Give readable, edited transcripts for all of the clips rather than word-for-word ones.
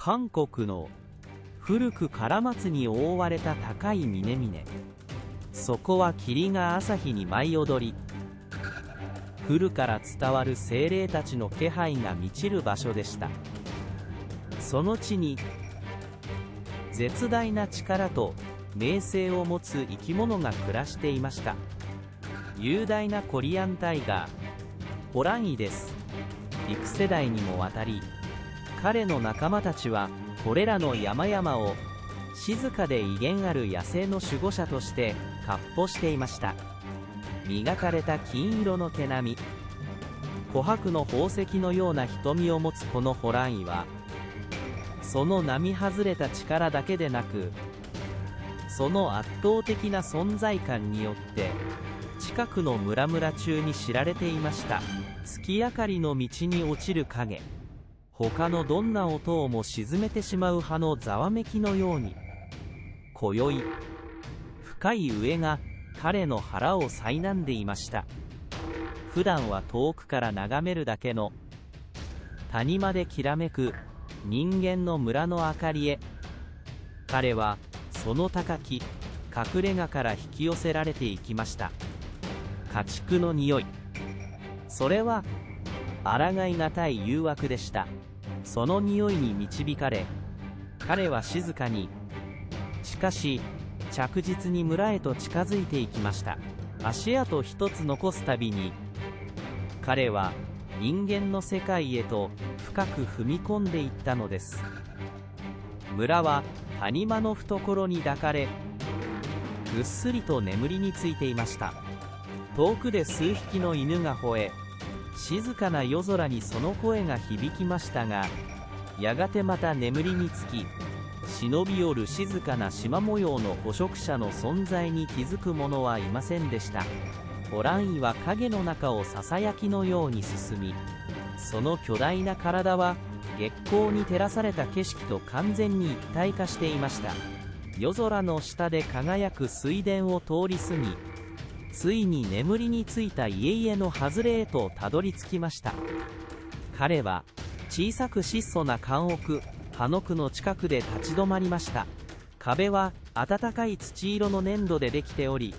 韓国の古くカラマツに覆われた高い峰々、そこは霧が朝日に舞い踊り、古から伝わる精霊たちの気配が満ちる場所でした。その地に絶大な力と名声を持つ生き物が暮らしていました。雄大なコリアンタイガー、ホランイです。幾世代にもわたり、彼の仲間たちはこれらの山々を静かで威厳ある野生の守護者として闊歩していました。磨かれた金色の毛並み、琥珀の宝石のような瞳を持つこのホランイは、その並外れた力だけでなく、その圧倒的な存在感によって近くの村々中に知られていました。月明かりの道に落ちる影、他のどんな音をも沈めてしまう葉のざわめきのように、今宵深い飢えが彼の腹を苛んでいました。普段は遠くから眺めるだけの谷間できらめく人間の村の明かりへ、彼はその高き隠れ家から引き寄せられていきました。家畜の匂い、それは抗いがたい誘惑でした。その匂いに導かれ、彼は静かに、しかし着実に村へと近づいていきました。足跡一つ残すたびに、彼は人間の世界へと深く踏み込んでいったのです。村は谷間の懐に抱かれ、ぐっすりと眠りについていました。遠くで数匹の犬が吠え、静かな夜空にその声が響きましたが、やがてまた眠りにつき、忍び寄る静かな縞模様の捕食者の存在に気づく者はいませんでした。ホランイは影の中をささやきのように進み、その巨大な体は月光に照らされた景色と完全に一体化していました。夜空の下で輝く水田を通り過ぎ、ついに眠りについた家々の外れへとたどり着きました。彼は小さく質素な監屋、ハノクの近くで立ち止まりました。壁は暖かい土色の粘土でできており、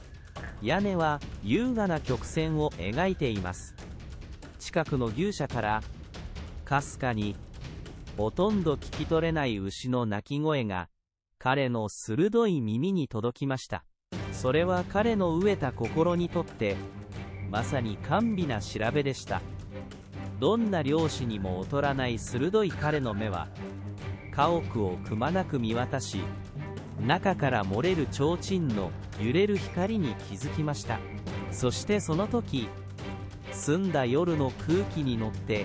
屋根は優雅な曲線を描いています。近くの牛舎からかすかにほとんど聞き取れない牛の鳴き声が彼の鋭い耳に届きました。それは彼の飢えた心にとってまさに甘美な調べでした。どんな漁師にも劣らない鋭い彼の目は家屋をくまなく見渡し、中から漏れる提灯の揺れる光に気づきました。そしてその時、澄んだ夜の空気に乗って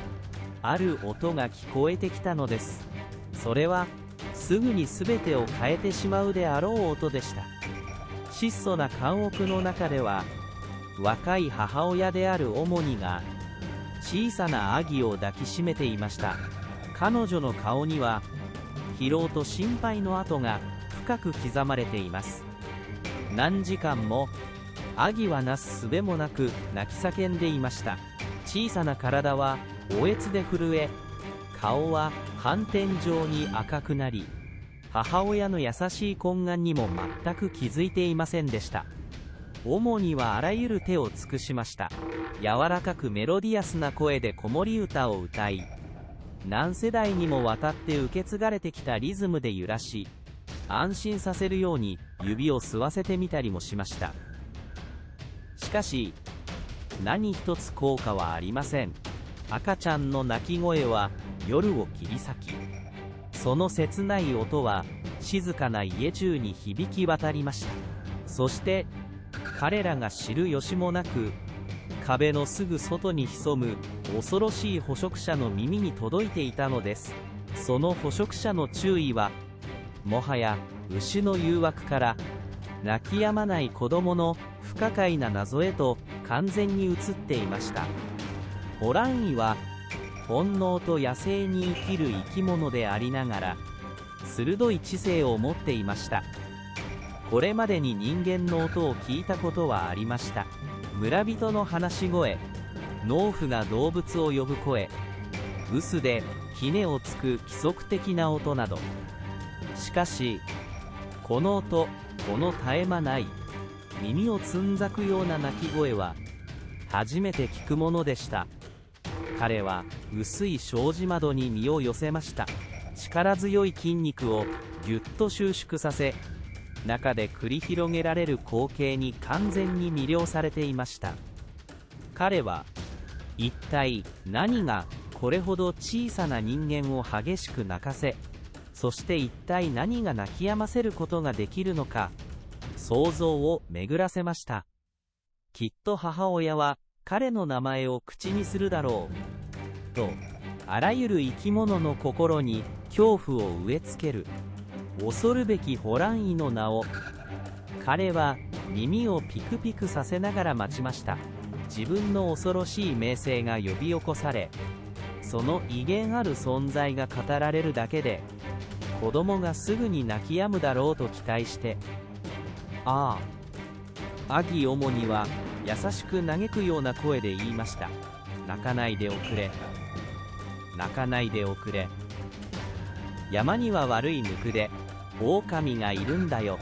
ある音が聞こえてきたのです。それはすぐに全てを変えてしまうであろう音でした。質素な監屋の中では、若い母親であるオモニが小さなアギを抱きしめていました。彼女の顔には疲労と心配の跡が深く刻まれています。何時間もアギはなす術もなく泣き叫んでいました。小さな体はおえつで震え、顔は斑点状に赤くなり、母親の優しい懇願にも全く気づいていませんでした。主にはあらゆる手を尽くしました。柔らかくメロディアスな声で子守歌を歌い、何世代にもわたって受け継がれてきたリズムで揺らし、安心させるように指を吸わせてみたりもしました。しかし、何一つ効果はありません。赤ちゃんの泣き声は夜を切り裂き、その切ない音は静かな家中に響き渡りました。そして彼らが知る由もなく、壁のすぐ外に潜む恐ろしい捕食者の耳に届いていたのです。その捕食者の注意はもはや牛の誘惑から泣き止まない子供の不可解な謎へと完全に移っていました。ホランイは本能と野生に生きる生き物でありながら鋭い知性を持っていました。これまでに人間の音を聞いたことはありました。村人の話し声、農夫が動物を呼ぶ声、臼で杵をつく規則的な音など。しかしこの音、この絶え間ない耳をつんざくような鳴き声は初めて聞くものでした。彼は薄い障子窓に身を寄せました。力強い筋肉をぎゅっと収縮させ、中で繰り広げられる光景に完全に魅了されていました。彼は一体何がこれほど小さな人間を激しく泣かせ、そして一体何が泣き止ませることができるのか、想像を巡らせました。きっと母親は彼の名前を口にするだろうと、あらゆる生き物の心に恐怖を植え付ける恐るべきホランイの名を、彼は耳をピクピクさせながら待ちました。自分の恐ろしい名声が呼び起こされ、その威厳ある存在が語られるだけで子供がすぐに泣き止むだろうと期待して、ああ、アギ主には優しく嘆くような声で言いました。泣かないでおくれ、泣かないでおくれ。山には悪いぬくで狼がいるんだよ。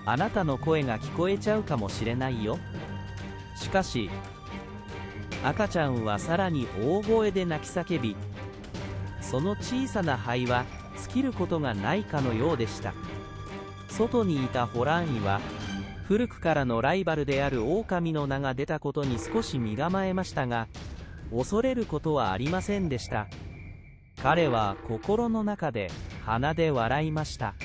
あなたの声が聞こえちゃうかもしれないよ。しかし赤ちゃんはさらに大声で泣き叫び、その小さな肺は尽きることがないかのようでした。外にいたホランイは古くからのライバルである狼の名が出たことに少し身構えましたが、恐れることはありませんでした。彼は心の中で鼻で笑いました。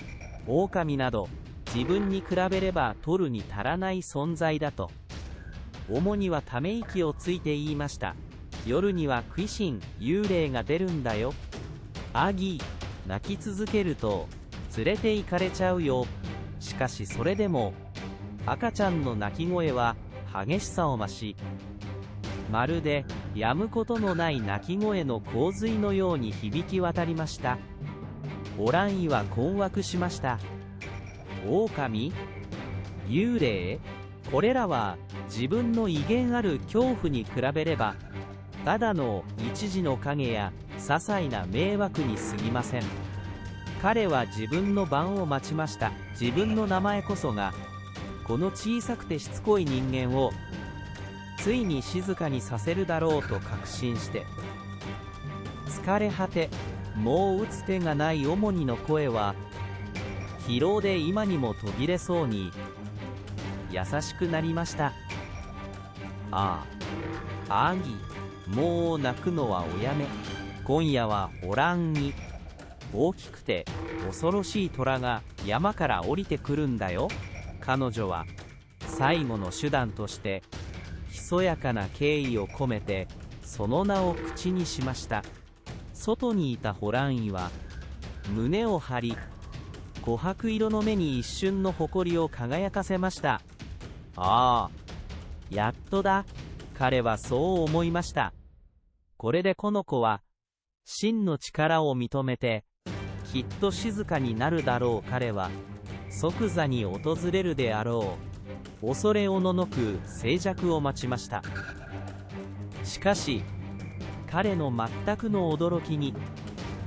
狼など自分に比べれば取るに足らない存在だと。主にはため息をついて言いました。夜には鬼神、幽霊が出るんだよ。アギー、泣き続けると連れて行かれちゃうよ。しかしそれでも赤ちゃんの泣き声は激しさを増し、まるで止むことのない泣き声の洪水のように響き渡りました。ホランイは困惑しました。狼？幽霊？これらは自分の威厳ある恐怖に比べればただの一時の影や些細な迷惑に過ぎません。彼は自分の番を待ちました。自分の名前こそがこの小さくてしつこい人間をついに静かにさせるだろうと確信して、疲れ果てもう打つ手がない主にの声は疲労で今にも途切れそうに優しくなりました。ああ、アギ、もう泣くのはおやめ。今夜はホランイ、大きくて恐ろしい虎が山から降りてくるんだよ。彼女は最後の手段としてひそやかな敬意を込めてその名を口にしました。外にいたホランイは胸を張り、琥珀色の目に一瞬の誇りを輝かせました。ああ、やっとだ。彼はそう思いました。これでこの子は真の力を認めてきっと静かになるだろう。彼は即座に訪れるであろう恐れおののく静寂を待ちました。しかし彼の全くの驚きに、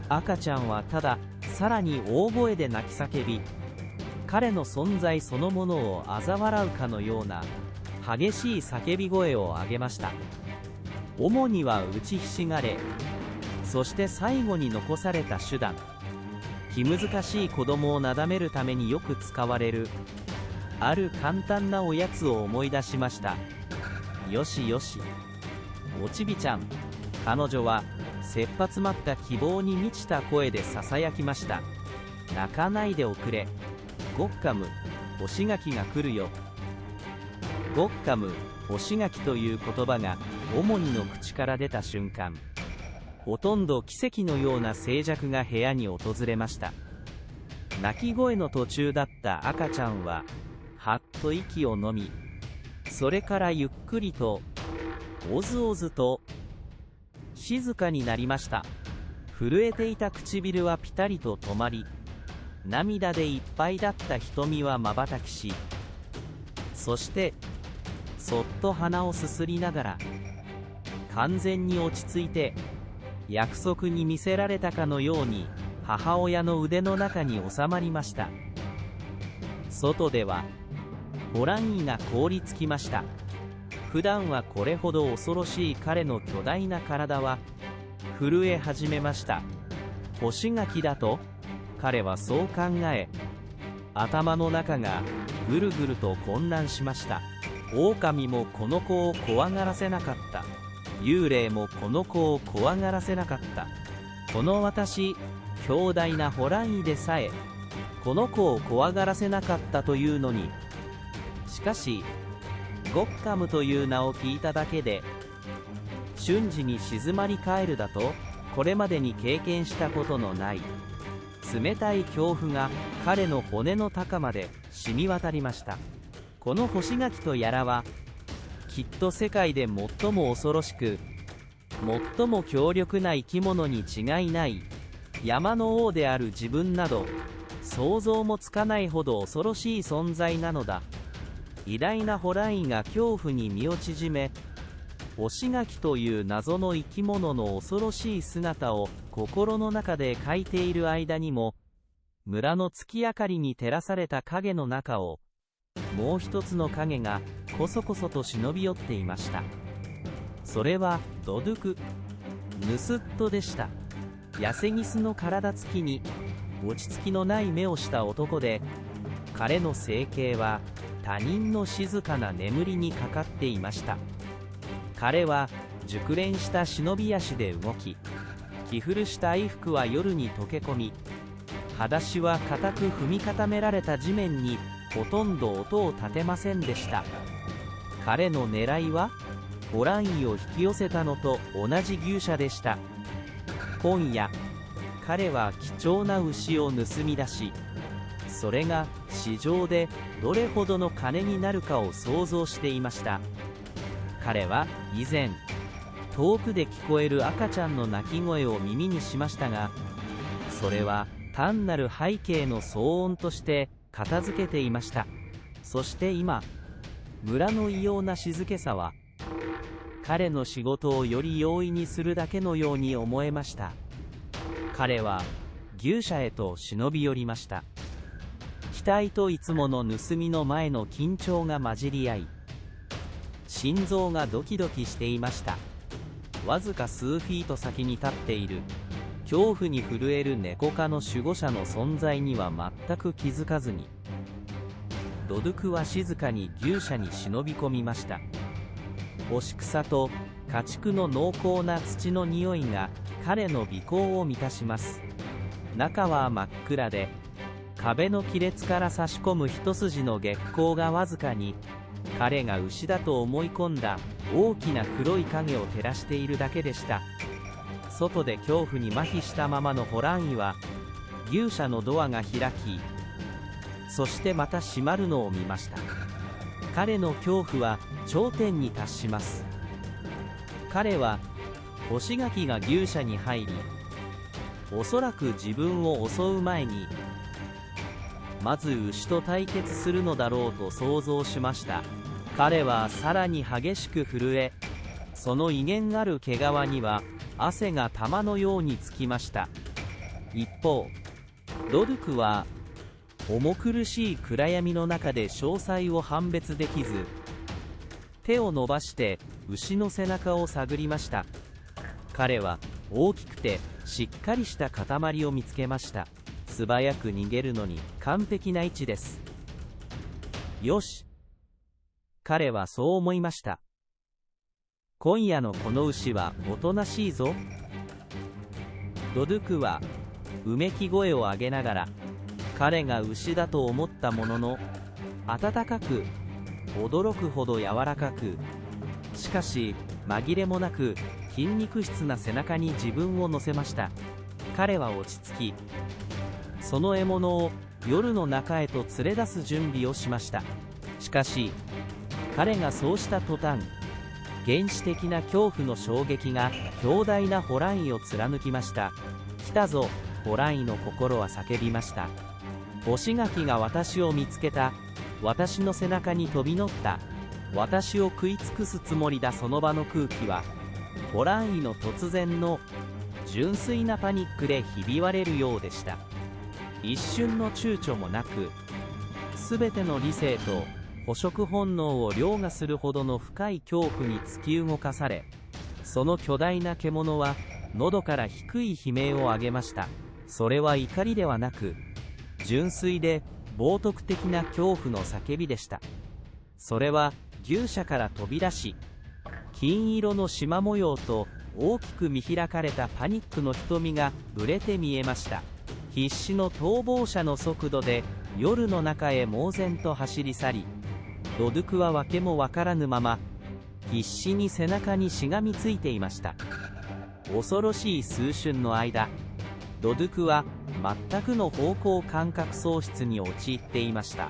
赤ちゃんはたださらに大声で泣き叫び、彼の存在そのものを嘲笑うかのような激しい叫び声を上げました。主には打ちひしがれ、そして最後に残された手段、気難しい子供をなだめるためによく使われるある簡単なおやつを思い出しました。よしよし、おちびちゃん。彼女は切羽詰まった希望に満ちた声でささやきました。泣かないでおくれ。ゴッカム、干し柿が来るよ。ゴッカム、干し柿という言葉が主にの口から出た瞬間、ほとんど奇跡のような静寂が部屋に訪れました。泣き声の途中だった赤ちゃんははっと息をのみ、それからゆっくりとおずおずと静かになりました。震えていた唇はピタリと止まり、涙でいっぱいだった瞳はまばたきし、そしてそっと鼻をすすりながら完全に落ち着いて約束に見せられたかのように母親の腕の中に収まりました。外ではホランイが凍りつきました。普段はこれほど恐ろしい彼の巨大な体は震え始めました。干し柿だと彼はそう考え、頭の中がぐるぐると混乱しました。狼もこの子を怖がらせなかった。幽霊もこの子を怖がらせなかった。この私、強大なホランイでさえこの子を怖がらせなかったというのに。しかしゴッカムという名を聞いただけで瞬時に静まり返るだと、これまでに経験したことのない冷たい恐怖が彼の骨の高まで染み渡りました。この干し柿とやらはきっと世界で最も恐ろしく最も強力な生き物に違いない。山の王である自分など想像もつかないほど恐ろしい存在なのだ。偉大なホランイが恐怖に身を縮め、干し柿という謎の生き物の恐ろしい姿を心の中で描いている間にも、村の月明かりに照らされた影の中をもう一つの影がこそこそと忍び寄っていました。それはドドゥク・ヌスットでした。ヤセギスの体つきに落ち着きのない目をした男で、彼の整形は他人の静かな眠りにかかっていました。彼は熟練した忍び足で動き、着古した衣服は夜に溶け込み、裸足は固く踏み固められた地面にほとんど音を立てませんでした。彼の狙いはホランイを引き寄せたのと同じ牛舎でした。今夜彼は貴重な牛を盗み出し、それが市場でどれほどの金になるかを想像していました。彼は以前遠くで聞こえる赤ちゃんの泣き声を耳にしましたが、それは単なる背景の騒音として片付けていました。そして今、村の異様な静けさは彼の仕事をより容易にするだけのように思えました。彼は牛舎へと忍び寄りました。期待といつもの盗みの前の緊張が混じり合い、心臓がドキドキしていました。わずか数フィート先に立っている恐怖に震える猫科の守護者の存在には全く気づかずに、ドドゥクは静かに牛舎に忍び込みました。干し草と家畜の濃厚な土の匂いが彼の鼻孔を満たします。中は真っ暗で、壁の亀裂から差し込む一筋の月光がわずかに彼が牛だと思い込んだ大きな黒い影を照らしているだけでした。外で恐怖に麻痺したままのホランイは牛舎のドアが開き、そしてまた閉まるのを見ました。彼の恐怖は頂点に達します。彼は干し柿が牛舎に入り、おそらく自分を襲う前にまず牛と対決するのだろうと想像しました。彼はさらに激しく震え、その威厳ある毛皮には汗が玉のようにつきました。一方、ドドゥクは重苦しい暗闇の中で詳細を判別できず、手を伸ばして牛の背中を探りました。彼は大きくてしっかりした塊を見つけました。素早く逃げるのに完璧な位置です。よし、彼はそう思いました。今夜のこの牛はおとなしいぞ。ドドゥクはうめき声を上げながら、彼が牛だと思ったものの、温かく驚くほど柔らかく、しかし紛れもなく筋肉質な背中に自分を乗せました。彼は落ち着き、その獲物を夜の中へと連れ出す準備をしました。しかし彼がそうした途端、原始的な恐怖の衝撃が強大なホランイを貫きました。来たぞ、ホランイの心は叫びました。干し柿が私を見つけた。私の背中に飛び乗った。私を食い尽くすつもりだ。その場の空気はホランイの突然の純粋なパニックでひび割れるようでした。一瞬の躊躇もなく、すべての理性と捕食本能を凌駕するほどの深い恐怖に突き動かされ、その巨大な獣は喉から低い悲鳴を上げました。それは怒りではなく、純粋で冒涜的な恐怖の叫びでした。それは牛舎から飛び出し、金色の縞模様と大きく見開かれたパニックの瞳がぶれて見えました。必死の逃亡者の速度で夜の中へ猛然と走り去り、ドドゥクは訳もわからぬまま必死に背中にしがみついていました。恐ろしい数春の間、ドドゥクは全くの方向感覚喪失に陥っていました。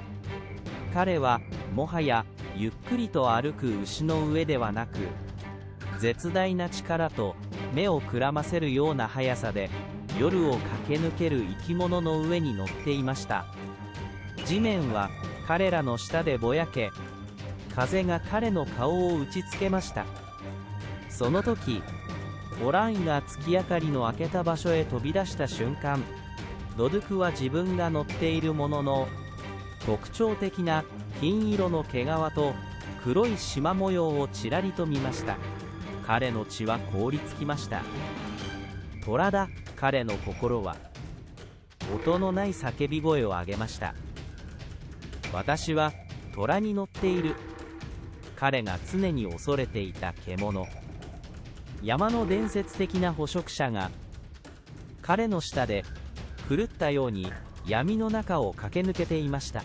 彼はもはやゆっくりと歩く牛の上ではなく、絶大な力と目をくらませるような速さで夜を駆け抜ける生き物の上に乗っていました。地面は彼らの下でぼやけ、風が彼の顔を打ちつけました。その時、オランが月明かりの開けた場所へ飛び出した瞬間、ドドゥクは自分が乗っているものの特徴的な金色の毛皮と黒い縞模様をちらりと見ました。彼の血は凍りつきました。虎だ、彼の心は。音のない叫び声を上げました。私は虎に乗っている。彼が常に恐れていた獣。山の伝説的な捕食者が彼の下で狂ったように闇の中を駆け抜けていました。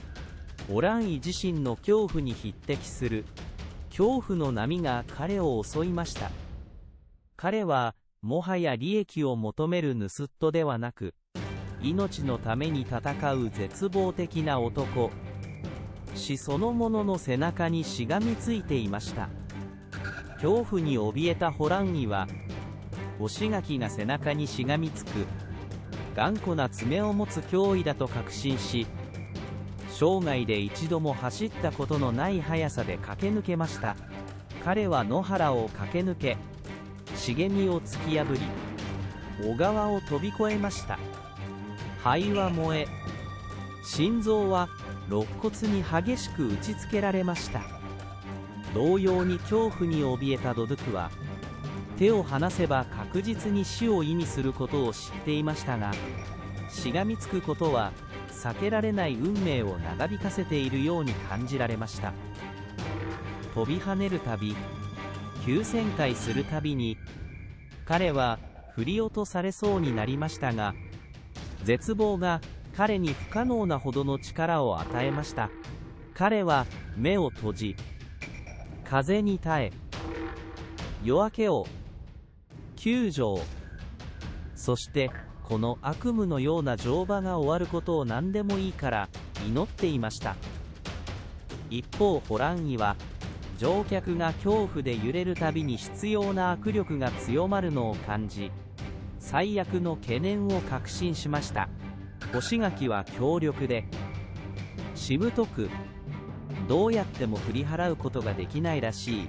オランイ自身の恐怖に匹敵する恐怖の波が彼を襲いました。彼はもはや利益を求める盗人ではなく、命のために戦う絶望的な男、死そのものの背中にしがみついていました。恐怖に怯えたホランイは、干し柿が背中にしがみつく頑固な爪を持つ脅威だと確信し、生涯で一度も走ったことのない速さで駆け抜けました。彼は野原を駆け抜け、茂みを突き破り、小川を飛び越えました。肺は燃え、心臓は肋骨に激しく打ちつけられました。同様に恐怖に怯えたドドゥクは、手を離せば確実に死を意味することを知っていましたが、しがみつくことは避けられない運命を長引かせているように感じられました。飛び跳ねるたび、急旋回するたびに、彼は振り落とされそうになりましたが、絶望が彼に不可能なほどの力を与えました。彼は目を閉じ、風に耐え、夜明けを救助を、そしてこの悪夢のような乗馬が終わることを何でもいいから祈っていました。一方ホランイは、乗客が恐怖で揺れるたびに必要な握力が強まるのを感じ、最悪の懸念を確信しました。干し柿は強力でしぶとく、どうやっても振り払うことができないらしい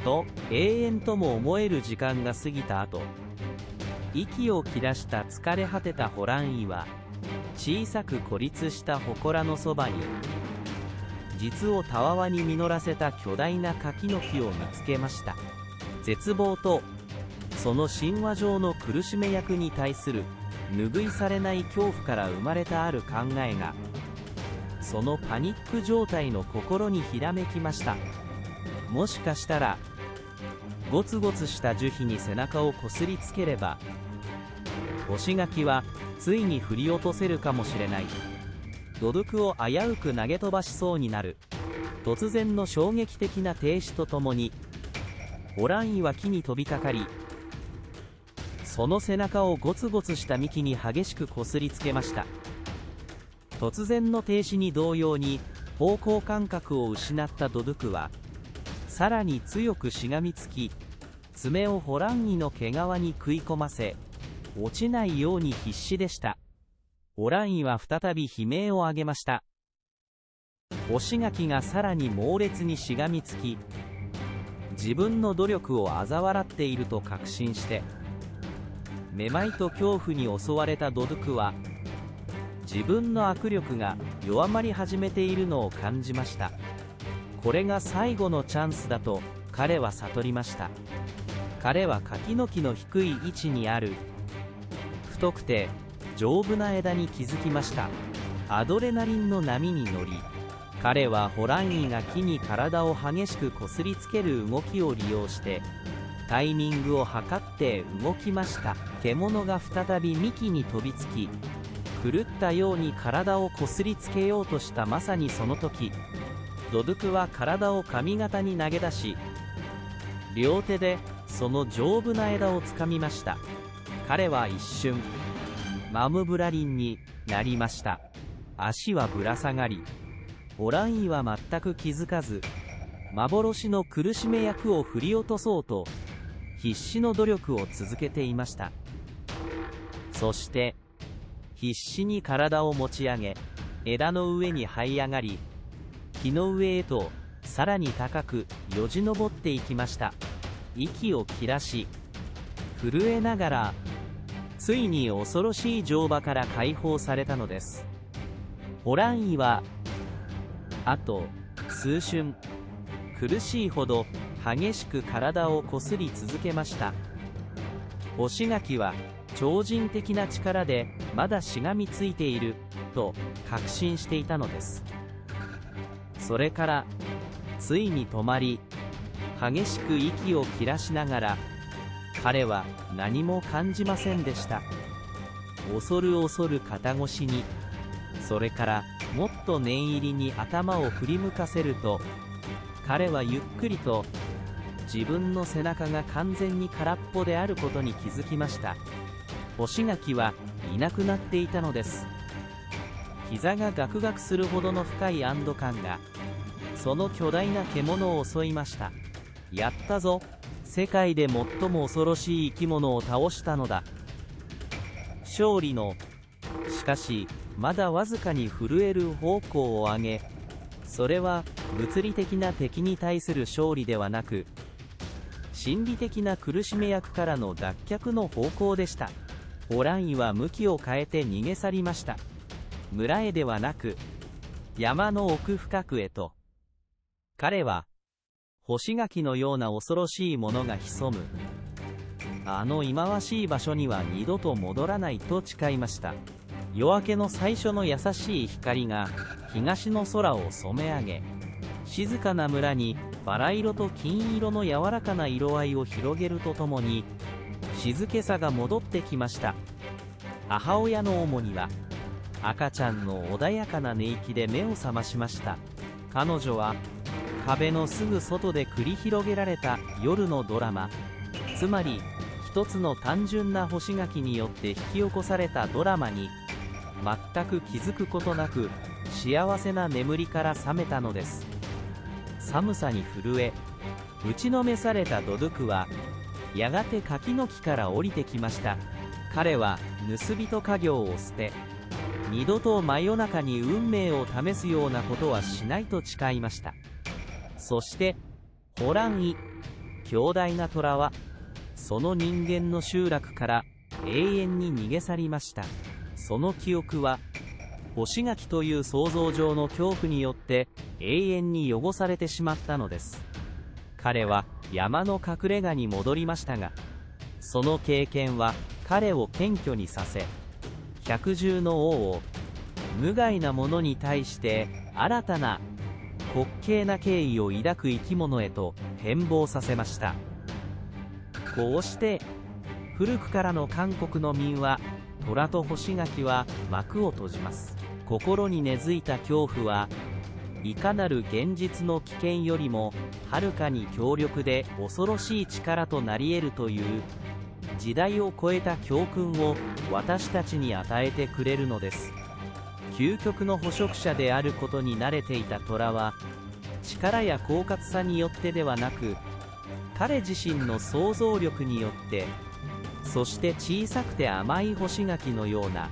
と永遠とも思える時間が過ぎた後、息を切らした疲れ果てたホランイは、小さく孤立した祠のそばに実をたわわに実らせた巨大な柿の木を見つけました。絶望とその神話上の苦しめ役に対する拭いされない恐怖から生まれたある考えが、そのパニック状態の心にひらめきました。もしかしたらゴツゴツした樹皮に背中をこすりつければ、干し柿はついに振り落とせるかもしれない。ドドゥクを危うく投げ飛ばしそうになる突然の衝撃的な停止とともに、ホランイは木に飛びかかり、その背中をゴツゴツした幹に激しくこすりつけました。突然の停止に同様に方向感覚を失ったドドゥクは、さらに強くしがみつき、爪をホランイの毛皮に食い込ませ、落ちないように必死でした。ホランイは再び悲鳴を上げました。干し柿がさらに猛烈にしがみつき、自分の努力を嘲笑っていると確信して、めまいと恐怖に襲われたドドゥクは、自分の握力が弱まり始めているのを感じました。これが最後のチャンスだと彼は悟りました。彼は柿の木の低い位置にある太くて丈夫な枝に気づきました。アドレナリンの波に乗り、彼はホランイが木に体を激しくこすりつける動きを利用してタイミングを測って動きました。獣が再び幹に飛びつき、狂ったように体をこすりつけようとしたまさにその時、ドドゥクは体を髪型に投げ出し、両手でその丈夫な枝をつかみました。彼は一瞬マムブラリンになりました。足はぶら下がり、ホランイは全く気づかず、幻の苦しめ役を振り落とそうと必死の努力を続けていました。そして必死に体を持ち上げ、枝の上に這い上がり、木の上へとさらに高くよじ登っていきました。息を切らし震えながら、ついに恐ろしい乗馬から解放されたのです。ホランイはあと数瞬苦しいほど激しく体をこすり続けました。干し柿は超人的な力でまだしがみついていると確信していたのです。それからついに止まり、激しく息を切らしながら、彼は何も感じませんでした。恐る恐る肩越しに、それからもっと念入りに頭を振り向かせると、彼はゆっくりと自分の背中が完全に空っぽであることに気づきました。干し柿はいなくなっていたのです。膝がガクガクするほどの深い安堵感がその巨大な獣を襲いました。やったぞ、世界で最も恐ろしい生き物を倒したのだ。勝利の、しかしまだわずかに震える方向を上げ、それは物理的な敵に対する勝利ではなく、心理的な苦しめ役からの脱却の方向でした。ホランイは向きを変えて逃げ去りました。村へではなく山の奥深くへと。彼は干し柿のような恐ろしいものが潜むあの忌まわしい場所には二度と戻らないと誓いました。夜明けの最初の優しい光が東の空を染め上げ、静かな村にバラ色と金色の柔らかな色合いを広げるとともに、静けさが戻ってきました。母親の主には赤ちゃんの穏やかな寝息で目を覚ましました。彼女は壁のすぐ外で繰り広げられた夜のドラマ、つまり一つの単純な干し柿によって引き起こされたドラマに全く気づくことなく幸せな眠りから覚めたのです。寒さに震え打ちのめされたドドゥクはやがて柿の木から降りてきました。彼は盗人家業を捨て、二度と真夜中に運命を試すようなことはしないと誓いました。そしてホランイ、強大な虎はその人間の集落から永遠に逃げ去りました。その記憶は干し柿という想像上の恐怖によって永遠に汚されてしまったのです。彼は山の隠れ家に戻りましたが、その経験は彼を謙虚にさせ、百獣の王を無害なものに対して新たな滑稽な敬意を抱く生き物へと変貌させました。こうして古くからの韓国の民話「虎と干し柿」は幕を閉じます。心に根付いた恐怖はいかなる現実の危険よりもはるかに強力で恐ろしい力となり得るという時代を超えた教訓を私たちに与えてくれるのです。究極の捕食者であることに慣れていた虎は、力や狡猾さによってではなく、彼自身の想像力によって、そして小さくて甘い干し柿のような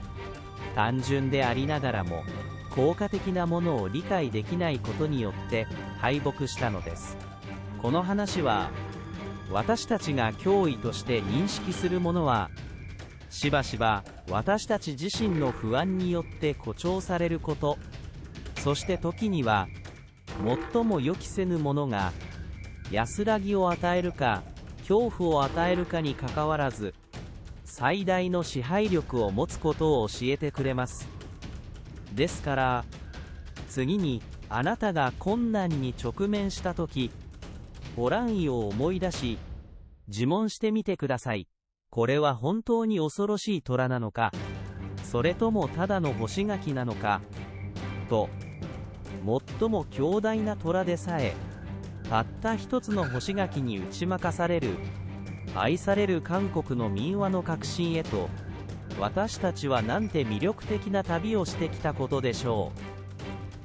単純でありながらも効果的なものを理解できないことによって敗北したのです。この話は私たちが脅威として認識するものはしばしば私たち自身の不安によって誇張されること、そして時には最も予期せぬものが安らぎを与えるか恐怖を与えるかにかかわらず、最大の支配力を持つことを教えてくれます。ですから、次にあなたが困難に直面した時、ホランイを思い出し、自問してみてください。これは本当に恐ろしい虎なのか、それともただの干し柿なのか、と。最も強大な虎でさえ、たった一つの干し柿に打ち負かされる、愛される韓国の民話の核心へと、私たちはなんて魅力的な旅をしてきたことでしょ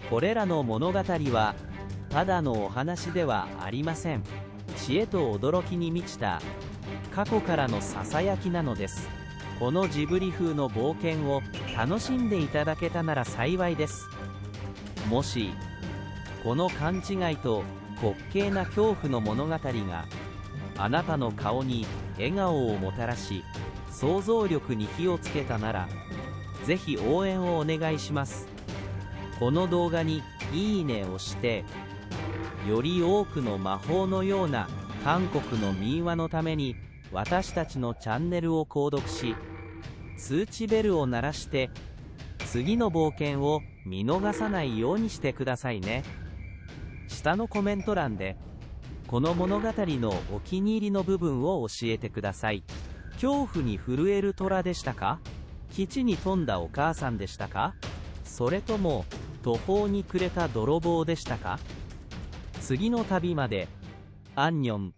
う。これらの物語は、ただのお話ではありません。知恵と驚きに満ちた、過去からのささやきなのです。このジブリ風の冒険を楽しんでいただけたなら幸いです。もし、この勘違いと滑稽な恐怖の物語が、あなたの顔に笑顔をもたらし、想像力に火をつけたなら、ぜひ応援をお願いします。この動画にいいねをして、より多くの魔法のような韓国の民話のために、私たちのチャンネルを購読し、通知ベルを鳴らして、次の冒険を見逃さないようにしてくださいね。下のコメント欄で、この物語のお気に入りの部分を教えてください。恐怖に震える虎でしたか？基地に富んだお母さんでしたか？それとも途方に暮れた泥棒でしたか？次の旅まで、アンニョン。